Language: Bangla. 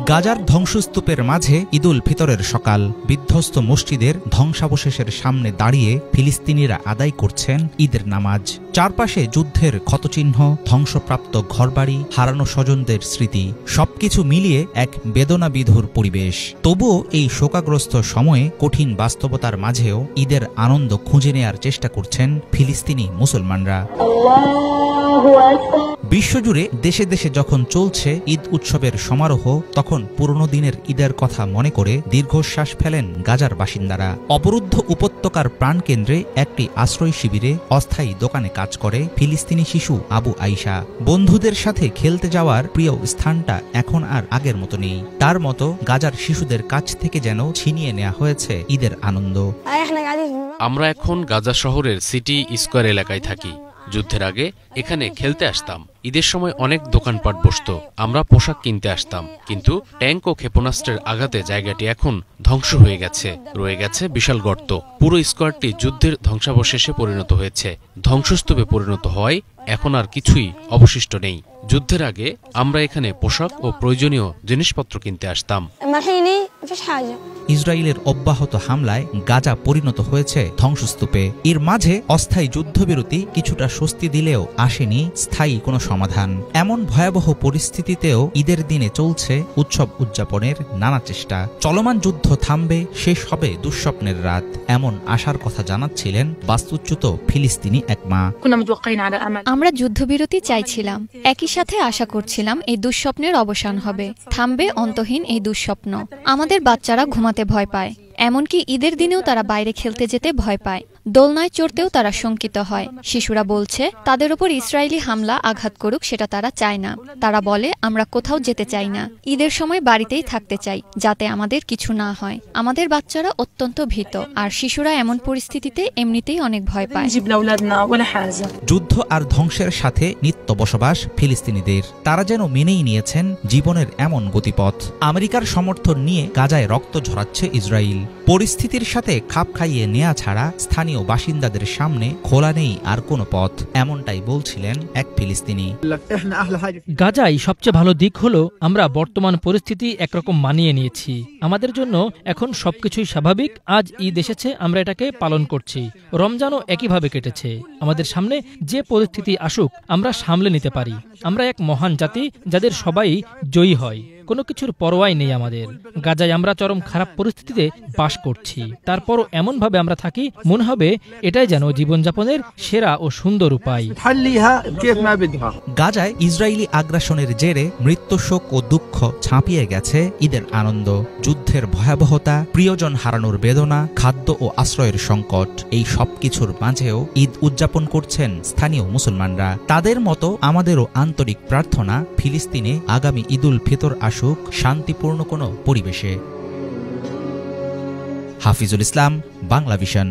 গাজার ধ্বংসস্তূপের মাঝে ঈদুল ফিতরের সকাল। বিধ্বস্ত মসজিদের ধ্বংসাবশেষের সামনে দাঁড়িয়ে ফিলিস্তিনিরা আদায় করছেন ঈদের নামাজ। চারপাশে যুদ্ধের ক্ষতচিহ্ন, ধ্বংসপ্রাপ্ত ঘরবাড়ি, হারানো স্বজনদের স্মৃতি, সবকিছু মিলিয়ে এক বেদনাবিধুর পরিবেশ। তবুও এই শোকাগ্রস্ত সময়ে কঠিন বাস্তবতার মাঝেও ঈদের আনন্দ খুঁজে নেয়ার চেষ্টা করছেন ফিলিস্তিনি মুসলমানরা। বিশ্বজুড়ে দেশে দেশে যখন চলছে ঈদ উৎসবের সমারোহ, তখন পুরনো দিনের ঈদের কথা মনে করে দীর্ঘশ্বাস ফেলেন গাজার বাসিন্দারা। অবরুদ্ধ উপত্যকার প্রাণকেন্দ্রে একটি আশ্রয় শিবিরে অস্থায়ী দোকানে কাজ করে ফিলিস্তিনি শিশু আবু আইশা। বন্ধুদের সাথে খেলতে যাওয়ার প্রিয় স্থানটা এখন আর আগের মতো নেই। তার মতো গাজার শিশুদের কাছ থেকে যেন ছিনিয়ে নেওয়া হয়েছে ঈদের আনন্দ। আমরা এখন গাজা শহরের সিটি স্কোয়ার এলাকায় থাকি। যুদ্ধের আগে এখানে খেলতে আসতাম। ঈদের সময় অনেক দোকানপাট বসত, আমরা পোশাক কিনতে আসতাম। কিন্তু ট্যাঙ্ক ও ক্ষেপণাস্ত্রের আঘাতে জায়গাটি এখন ধ্বংস হয়ে গেছে। রয়ে গেছে বিশাল গর্ত। পুরো স্কোয়ারটি যুদ্ধের ধ্বংসাবশেষে পরিণত হয়েছে। ধ্বংসস্তূপে পরিণত হওয়ায় এখন আর কিছুই অবশিষ্ট নেই। যুদ্ধের আগে আমরা এখানে পোশাক ও প্রয়োজনীয় জিনিসপত্র কিনতে আসতাম। ইসরায়েলের অব্যাহত হামলায় গাজা পরিণত হয়েছে ধ্বংসস্তূপে। এর মাঝে অস্থায়ী যুদ্ধবিরতি কিছুটা স্বস্তি দিলেও আসেনি স্থায়ী কোনো সমাধান। এমন ভয়াবহ পরিস্থিতিতেও ঈদের দিনে চলছে উৎসব উদযাপনের নানা চেষ্টা। চলমান যুদ্ধ থামবে, শেষ হবে দুঃস্বপ্নের রাত, এমন আশার কথা জানাচ্ছিলেন বাস্তুচ্যুত ফিলিস্তিনি এক মা। আমরা যুদ্ধবিরতি চাইছিলাম, একই সাথে আশা করছিলাম এই দুঃস্বপ্নের অবসান হবে, থামবে অন্তহীন এই দুঃস্বপ্ন। আমাদের বাচ্চারা ঘুমাতে ভয় পায়, এমনকি ঈদের দিনেও তারা বাইরে খেলতে যেতে ভয় পায়। দোলনায় চড়তেও তারা শঙ্কিত হয়। শিশুরা বলছে তাদের উপর ইসরায়েলি হামলা আঘাত করুক, সেটা তারা চায় না। তারা বলে আমরা কোথাও যেতে চাই না, ঈদের সময় বাড়িতেই থাকতে চাই, যাতে আমাদের কিছু না হয়। আমাদের বাচ্চারা অত্যন্ত ভীত, আর শিশুরা এমন পরিস্থিতিতে এমনিতেই অনেক ভয় পায়। যুদ্ধ আর ধ্বংসের সাথে নিত্য বসবাস ফিলিস্তিনিদের। তারা যেন মেনেই নিয়েছেন জীবনের এমন গতিপথ। আমেরিকার সমর্থন নিয়ে গাজায় রক্ত ঝরাচ্ছে ইসরায়েল। পরিস্থিতির সাথে খাপ খাইয়ে নেয়া ছাড়া স্থানীয় বাসিন্দাদের সামনে খোলা নেই আর কোনো পথ, এমনটাই বলছিলেন এক ফিলিস্তিনি। গাজায় সবচেয়ে ভালো দিক হলো আমরা বর্তমান পরিস্থিতি একরকম মানিয়ে নিয়েছি। আমাদের জন্য এখন সবকিছুই স্বাভাবিক। আজ ঈদ এসেছে, আমরা এটাকে পালন করছি। রমজানও একইভাবে কেটেছে। আমাদের সামনে যে পরিস্থিতি আসুক আমরা সামলে নিতে পারি। আমরা এক মহান জাতি, যাদের সবাই জয়ী হয়। কোনো কিছুর পরোয়াই নেই আমাদের। গাজায় আমরা চরম খারাপ পরিস্থিতিতে বাস করছি, তারপরও এমনভাবে আমরা থাকি মনে হবে এটাই যেন জীবনযাপনের সেরা ও সুন্দর উপায়। গাজায় ইসরায়েলি আগ্রাসনের জেরে মৃত্যুশোক ও দুঃখ ছাপিয়ে গেছে ঈদের আনন্দ। যুদ্ধের ভয়াবহতা, প্রিয়জন হারানোর বেদনা, খাদ্য ও আশ্রয়ের সংকট, এই সবকিছুর মাঝেও ঈদ উদযাপন করছেন স্থানীয় মুসলমানরা। তাদের মতো আমাদেরও আন্তরিক প্রার্থনা ফিলিস্তিনে আগামী ঈদুল ফিতর আসুক শান্তিপূর্ণ কোনো পরিবেশে। হাফিজুল ইসলাম, বাংলা ভিশন।